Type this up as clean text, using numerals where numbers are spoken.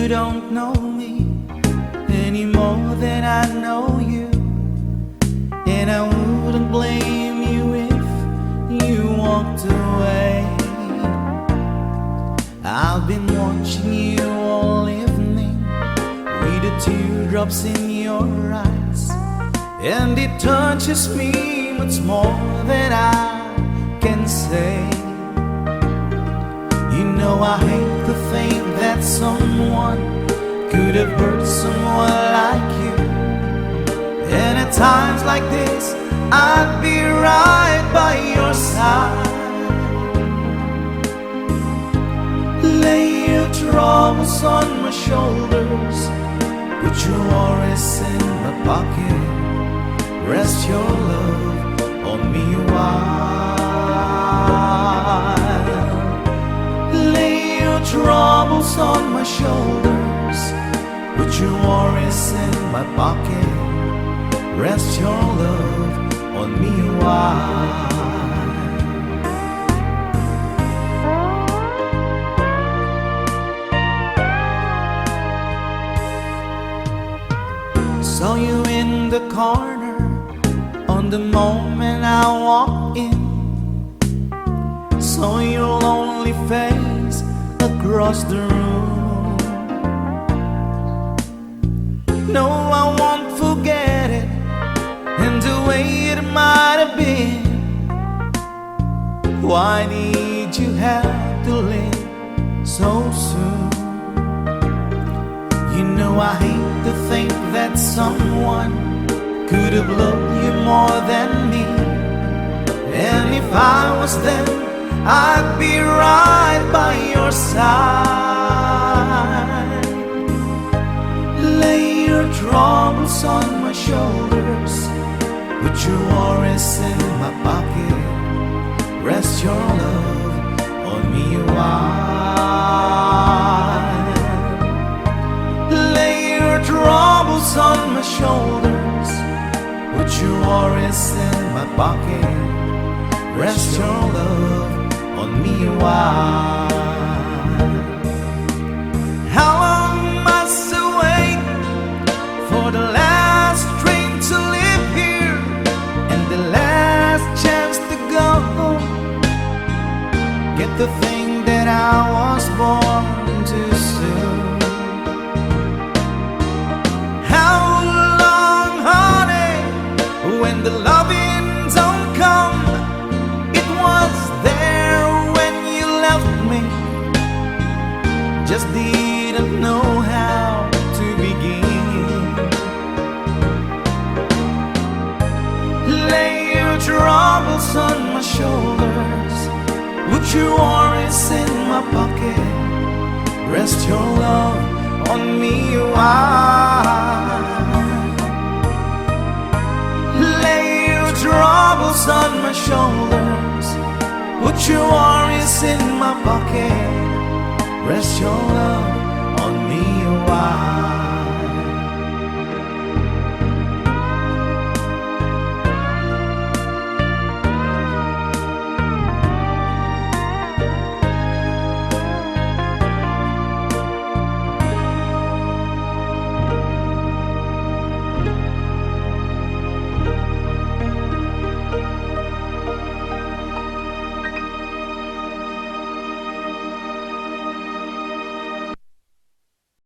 You don't know me any more than I know you, and I wouldn't blame you if you walked away. I've been watching you all evening with the teardrops in your eyes, and it touches me much more than I can say. You know I hate to think that someone could have hurt someone like you, and at times like this I'd be right by your side. Lay your troubles on my shoulders, put your worries in my pocket, rest your love on me a while. Lay your troubles on my shoulders, put your worries in my pocket, rest your love on me a while. Saw you in the corner on the moment I walked in, saw your lonely face across the room. No, I won't forget it, and the way it might have been. Why did you have to leave so soon? You know I hate to think that someone could have loved you more than me, and if I was them, I'd be right by your side. Lay your troubles on my shoulders, put your worries in my pocket, rest your love on me a while. Lay your troubles on my shoulders, put your worries in my pocket, rest your love on me a while. How long must I wait for the last train to leave here and the last chance to go home? Get the thing that I was born too soon. How long, honey, when the loving don't come? It was there when you left me, just didn't know how to begin. Lay your troubles on my shoulders, put your worries in my pocket, rest your love on me a while. Lay your troubles on my shoulders, put your worries in my pocket, rest your love